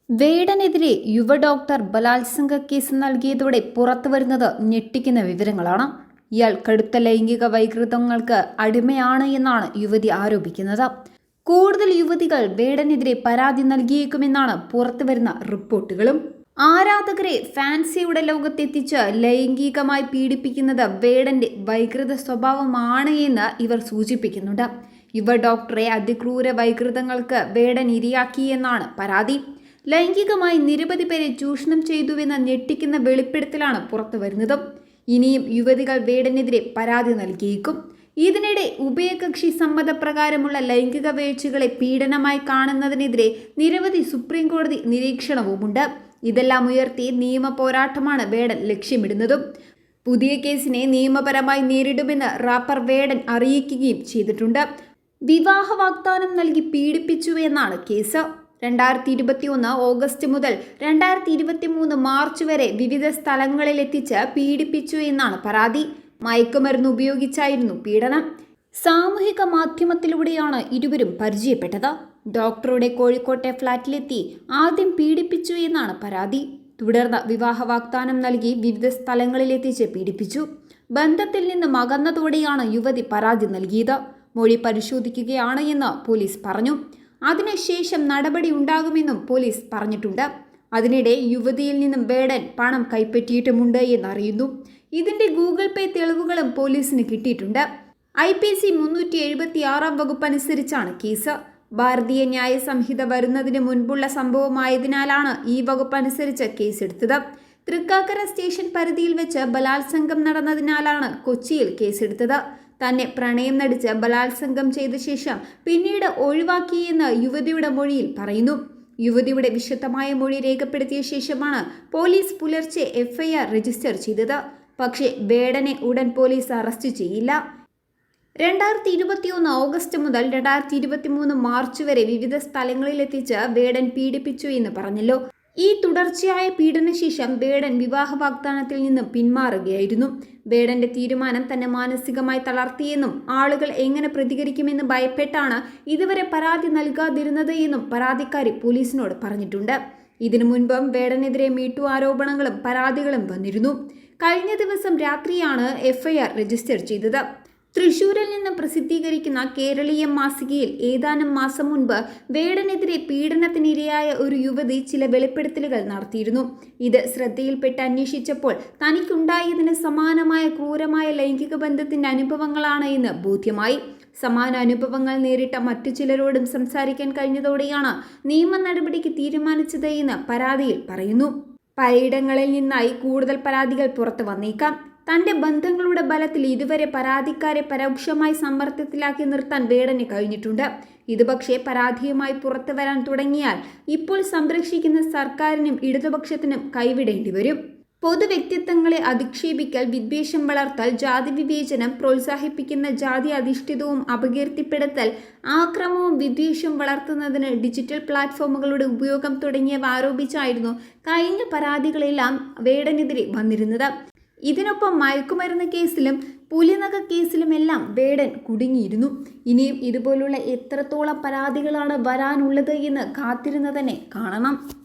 വേടനെതിരെ യുവ ഡോക്ടർ ബലാത്സംഗ കേസ് നൽകിയതോടെ പുറത്തുവരുന്നത് ഞെട്ടിക്കുന്ന വിവരങ്ങളാണ്. ഇയാൾ കടുത്ത ലൈംഗിക വൈകൃതങ്ങൾക്ക് അടിമയാണ് എന്നാണ് യുവതി ആരോപിക്കുന്നത്. കൂടുതൽ യുവതികൾ വേടനെതിരെ പരാതി നൽകിയേക്കുമെന്നാണ് പുറത്തുവരുന്ന റിപ്പോർട്ടുകളും. ആരാധകരെ ഫാൻസിയുടെ ലോകത്തെത്തിച്ച് ലൈംഗികമായി പീഡിപ്പിക്കുന്നത് വേടന്റെ വൈകൃത സ്വഭാവമാണ് എന്ന് ഇവർ സൂചിപ്പിക്കുന്നുണ്ട്. യുവ ഡോക്ടറെ അതിക്രൂര വൈകൃതങ്ങൾക്ക് വേടൻ ഇരയാക്കിയെന്നാണ് പരാതി. ലൈംഗികമായി നിരവധി പേരെ ചൂഷണം ചെയ്തുവെന്ന ഞെട്ടിക്കുന്ന വെളിപ്പെടുത്തലാണ് പുറത്തു വരുന്നത്. ഇനിയും യുവതികൾ വേടനെതിരെ പരാതി നൽകിയേക്കും. ഇതിനിടെ ഉഭയകക്ഷി സമ്മതപ്രകാരമുള്ള ലൈംഗിക വീഴ്ചകളെ പീഡനമായി കാണുന്നതിനെതിരെ നിരവധി സുപ്രീം കോടതി നിരീക്ഷണവുമുണ്ട്. ഇതെല്ലാം ഉയർത്തി നിയമ പോരാട്ടമാണ് വേടൻ ലക്ഷ്യമിടുന്നതും. പുതിയ കേസിനെ നിയമപരമായി നേരിടുമെന്ന് റാപ്പർ വേടൻ അറിയിക്കുകയും ചെയ്തിട്ടുണ്ട്. വിവാഹ വാഗ്ദാനം നൽകി പീഡിപ്പിച്ചു എന്നാണ് കേസ്. 2021 ഓഗസ്റ്റ് മുതൽ 2023 മാർച്ച് വരെ വിവിധ സ്ഥലങ്ങളിലെത്തിച്ച് പീഡിപ്പിച്ചു എന്നാണ് പരാതി. മയക്കുമരുന്ന് ഉപയോഗിച്ചായിരുന്നു പീഡനം. സാമൂഹിക മാധ്യമത്തിലൂടെയാണ് ഇരുവരും പരിചയപ്പെട്ടത്. ഡോക്ടറുടെ കോഴിക്കോട്ടെ ഫ്ളാറ്റിലെത്തി ആദ്യം പീഡിപ്പിച്ചു എന്നാണ് പരാതി. തുടർന്ന് വിവാഹ വാഗ്ദാനം നൽകി വിവിധ സ്ഥലങ്ങളിലെത്തിച്ച് പീഡിപ്പിച്ചു. ബന്ധത്തിൽ നിന്ന് അകന്നതോടെയാണ് യുവതി പരാതി നൽകിയത്. മൊഴി പരിശോധിക്കുകയാണ് എന്ന് പോലീസ് പറഞ്ഞു. അതിനുശേഷം നടപടി ഉണ്ടാകുമെന്നും പോലീസ് പറഞ്ഞിട്ടുണ്ട്. അതിനിടെ യുവതിയിൽ നിന്നും വേടൻ പണം കൈപ്പറ്റിയിട്ടുമുണ്ട് എന്നറിയുന്നു. ഇതിന്റെ ഗൂഗിൾ പേ തെളിവുകളും പോലീസിന് കിട്ടിയിട്ടുണ്ട്. IPC 376 വകുപ്പ് അനുസരിച്ചാണ് കേസ്. ഭാരതീയ ന്യായ സംഹിത വരുന്നതിന് മുൻപുള്ള സംഭവമായതിനാലാണ് ഈ വകുപ്പ് അനുസരിച്ച് കേസെടുത്തത്. തൃക്കാക്കര സ്റ്റേഷൻ പരിധിയിൽ വെച്ച് ബലാത്സംഗം നടന്നതിനാലാണ് കൊച്ചിയിൽ കേസെടുത്തത്. തന്നെ പ്രണയം നടിച്ച് ബലാത്സംഗം ചെയ്ത ശേഷം പിന്നീട് ഒഴിവാക്കിയെന്ന് യുവതിയുടെ മൊഴിയിൽ പറയുന്നു. യുവതിയുടെ വിശദമായ മൊഴി രേഖപ്പെടുത്തിയ ശേഷമാണ് പോലീസ് പുലർച്ചെ FIR രജിസ്റ്റർ ചെയ്തത്. പക്ഷേ വേടനെ ഉടൻ പോലീസ് അറസ്റ്റ് ചെയ്യില്ല. 2021 ഓഗസ്റ്റ് മുതൽ 2023 മാർച്ച് വരെ വിവിധ സ്ഥലങ്ങളിലെത്തിച്ച് വേടൻ പീഡിപ്പിച്ചു എന്ന് പറഞ്ഞല്ലോ. ഈ തുടർച്ചയായ പീഡനശേഷം വേടൻ വിവാഹ വാഗ്ദാനത്തിൽ നിന്നും പിന്മാറുകയായിരുന്നു. വേടന്റെ തീരുമാനം തന്നെ മാനസികമായി തളർത്തിയെന്നും ആളുകൾ എങ്ങനെ പ്രതികരിക്കുമെന്ന് ഭയപ്പെട്ടാണ് ഇതുവരെ പരാതി നൽകാതിരുന്നത് എന്നും പരാതിക്കാരി പോലീസിനോട് പറഞ്ഞിട്ടുണ്ട്. ഇതിനു മുൻപും വേടനെതിരെ മീട്ടു ആരോപണങ്ങളും പരാതികളും വന്നിരുന്നു. കഴിഞ്ഞ ദിവസം രാത്രിയാണ് FIR രജിസ്റ്റർ ചെയ്തത്. തൃശൂരിൽ നിന്ന് പ്രസിദ്ധീകരിക്കുന്ന കേരളീയം മാസികയിൽ ഏതാനും മാസം മുൻപ് വേടനെതിരെ പീഡനത്തിനിരയായ ഒരു യുവതി ചില വെളിപ്പെടുത്തലുകൾ നടത്തിയിരുന്നു. ഇത് ശ്രദ്ധയിൽപ്പെട്ട് അന്വേഷിച്ചപ്പോൾ തനിക്കുണ്ടായതിന് സമാനമായ ക്രൂരമായ ലൈംഗിക ബന്ധത്തിന്റെ അനുഭവങ്ങളാണ് എന്ന് ബോധ്യമായി. സമാന അനുഭവങ്ങൾ നേരിട്ട മറ്റു ചിലരോടും സംസാരിക്കാൻ കഴിഞ്ഞതോടെയാണ് നിയമ നടപടിക്ക് തീരുമാനിച്ചത് എന്ന് പരാതിയിൽ പറയുന്നു. പലയിടങ്ങളിൽ നിന്നായി കൂടുതൽ പരാതികൾ പുറത്തു വന്നേക്കാം. തന്റെ ബന്ധങ്ങളുടെ ബലത്തിൽ ഇതുവരെ പരാതിക്കാരെ പരോക്ഷമായി സമ്മർദ്ദത്തിലാക്കി നിർത്താൻ വേടന് കഴിഞ്ഞിട്ടുണ്ട്. ഇത് പക്ഷേ പരാതിയുമായി പുറത്തു വരാൻ തുടങ്ങിയാൽ ഇപ്പോൾ സംരക്ഷിക്കുന്ന സർക്കാരിനും ഇടതുപക്ഷത്തിനും കൈവിടേണ്ടി വരും. പൊതുവ്യക്തിത്വങ്ങളെ അധിക്ഷേപിക്കൽ, വിദ്വേഷം വളർത്തൽ, ജാതി വിവേചനം പ്രോത്സാഹിപ്പിക്കുന്ന ജാതി അധിഷ്ഠിതവും അപകീർത്തിപ്പെടുത്തൽ, ആക്രമവും വിദ്വേഷവും വളർത്തുന്നതിന് ഡിജിറ്റൽ പ്ലാറ്റ്ഫോമുകളുടെ ഉപയോഗം തുടങ്ങിയവ ആരോപിച്ചായിരുന്നു കഴിഞ്ഞ പരാതികളെല്ലാം വേടനെതിരെ വന്നിരുന്നത്. ഇതിനൊപ്പം മയക്കുമരുന്ന് കേസിലും പുലിനഖ കേസിലുമെല്ലാം വേടൻ കുടുങ്ങിയിരുന്നു. ഇനിയും ഇതുപോലുള്ള എത്രത്തോളം പരാതികളാണ് വരാനുള്ളത് എന്ന് കാത്തിരുന്ന് തന്നെ കാണണം.